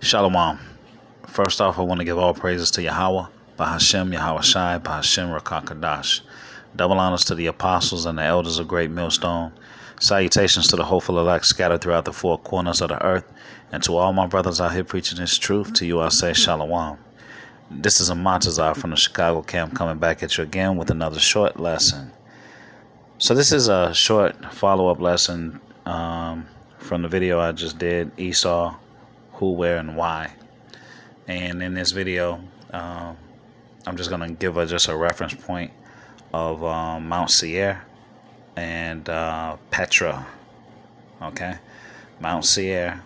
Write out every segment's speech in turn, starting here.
Shalom. First off, I want to give all praises to Yahweh, Bahashem, Yahweh Shai, Bahashem, Rakakadash. Double honors to the apostles and the elders of Great Millstone. Salutations to the hopeful elect scattered throughout the four corners of the earth. And to all my brothers out here preaching this truth, to you I say Shalom. This is a Montazar from the Chicago camp coming back at you again with another short lesson. So this is a short follow-up lesson from the video I just did, Esau, who, where, and why. And in this video, I'm just going to give just a reference point of Mount Seir and Petra. Okay? Mount Seir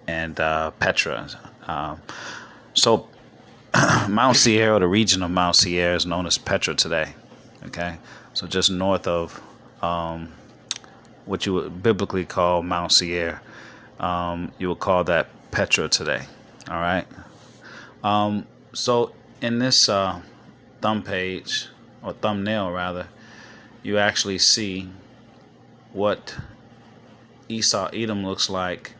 and Petra. So Mount Seir, or the region of Mount Seir, is known as Petra today. Okay? So just north of what you would biblically call Mount Seir, you would call that Petra today. All right. So in this thumb page, or thumbnail rather, you actually see what Esau, Edom looks like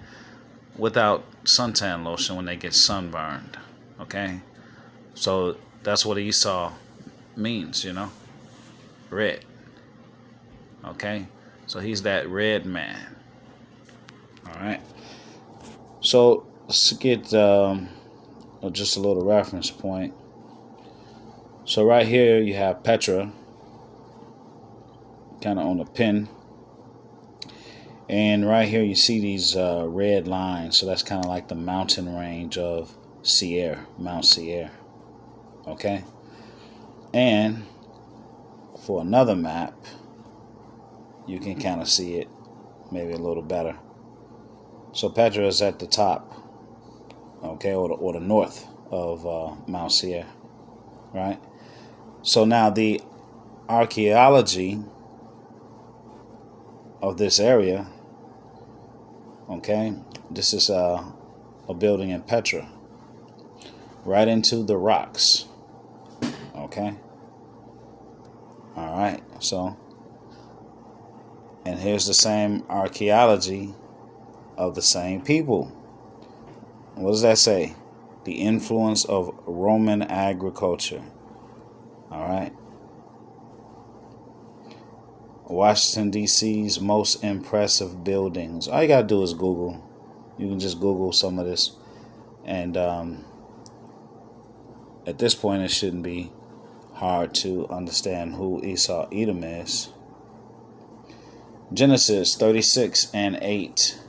without suntan lotion when they get sunburned. Okay. So that's what Esau means, you know, red. Okay. So he's that red man. All right. So let's get just a little reference point. So right here you have Petra, kind of on a pin. And right here you see these red lines. So that's kind of like the mountain range of Seir, Mount Seir. Okay. And for another map, you can kind of see it maybe a little better. So Petra is at the top, okay, or the north of Mount Seir, right? So now the archaeology of this area, okay, this is a building in Petra, right into the rocks, okay? All right, so, and here's the same archaeology of the same people. What does that say? The influence of Roman agriculture. All right. Washington, D.C.'s most impressive buildings. All you got to do is Google. You can just Google some of this. And at this point, it shouldn't be hard to understand who Esau, Edom is. Genesis 36:8.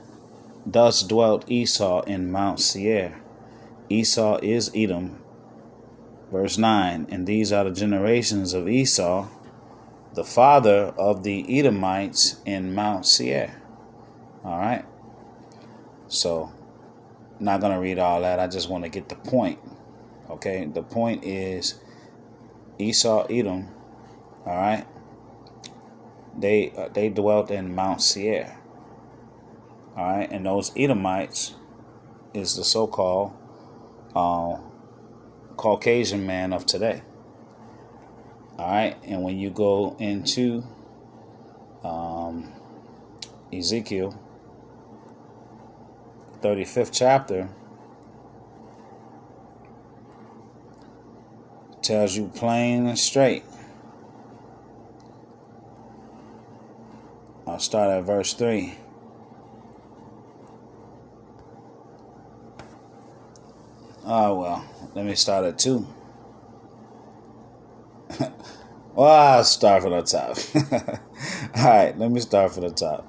Thus dwelt Esau in Mount Seir. Esau is Edom. Verse 9. And these are the generations of Esau, the father of the Edomites in Mount Seir. All right. So, not going to read all that. I just want to get the point. Okay. The point is Esau, Edom. All right. They dwelt in Mount Seir. All right, and those Edomites is the so-called Caucasian man of today. All right, and when you go into Ezekiel 35th chapter, it tells you plain and straight. I'll start at verse 3. Oh, well, let me start at 2. Well, I'll start from the top. All right, let me start from the top.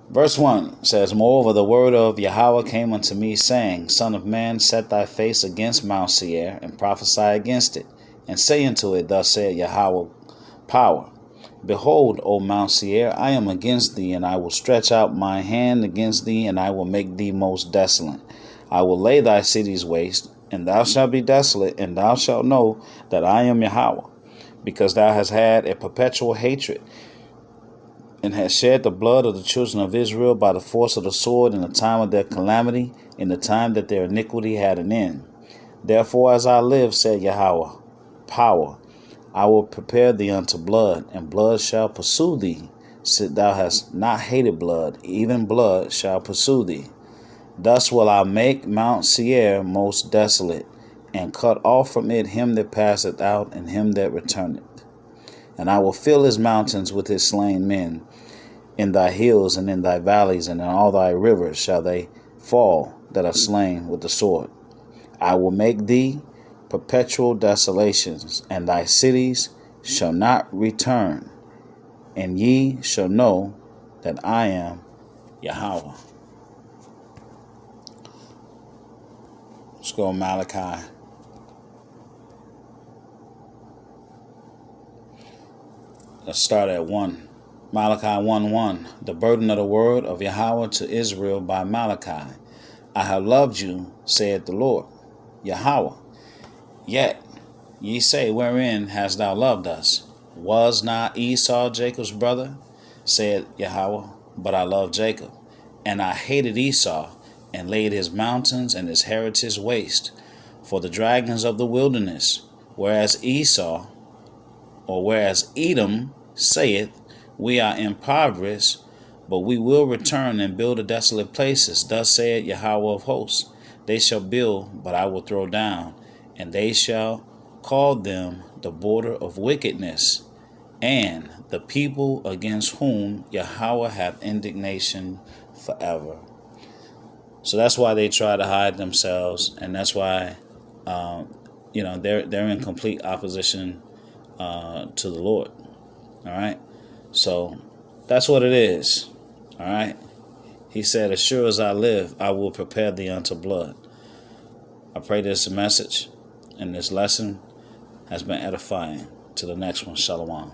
Verse 1 says, Moreover, the word of Yahweh came unto me, saying, Son of man, set thy face against Mount Seir, and prophesy against it, and say unto it, Thus saith Yahweh power. Behold, O Mount Seir, I am against thee, and I will stretch out my hand against thee, and I will make thee most desolate. I will lay thy cities waste, and thou shalt be desolate, and thou shalt know that I am Yahweh, because thou hast had a perpetual hatred, and hast shed the blood of the children of Israel by the force of the sword in the time of their calamity, in the time that their iniquity had an end. Therefore, as I live, said Yahweh, power, I will prepare thee unto blood, and blood shall pursue thee. Thou hast not hated blood, even blood shall pursue thee. Thus will I make Mount Seir most desolate, and cut off from it him that passeth out, and him that returneth. And I will fill his mountains with his slain men. In thy hills and in thy valleys and in all thy rivers shall they fall that are slain with the sword. I will make thee perpetual desolations, and thy cities shall not return, and ye shall know that I am Yahweh. Let's go Malachi. Let's start at 1. Malachi 1:1. The burden of the word of Yahweh to Israel by Malachi. I have loved you, saith the Lord, Yahweh. Yet ye say, wherein hast thou loved us? Was not Esau Jacob's brother? Said Yahweh, but I loved Jacob. And I hated Esau, and laid his mountains and his heritage waste for the dragons of the wilderness. Whereas Edom saith, we are impoverished, but we will return and build the desolate places. Thus saith Yahweh of hosts, they shall build, but I will throw down, and they shall call them the border of wickedness, and the people against whom Yahweh hath indignation forever. So that's why they try to hide themselves, and that's why they're in complete opposition to the Lord. All right, so that's what it is. All right, he said, as sure as I live, I will prepare thee unto blood. I pray this message and this lesson has been edifying. To the next one, Shalom.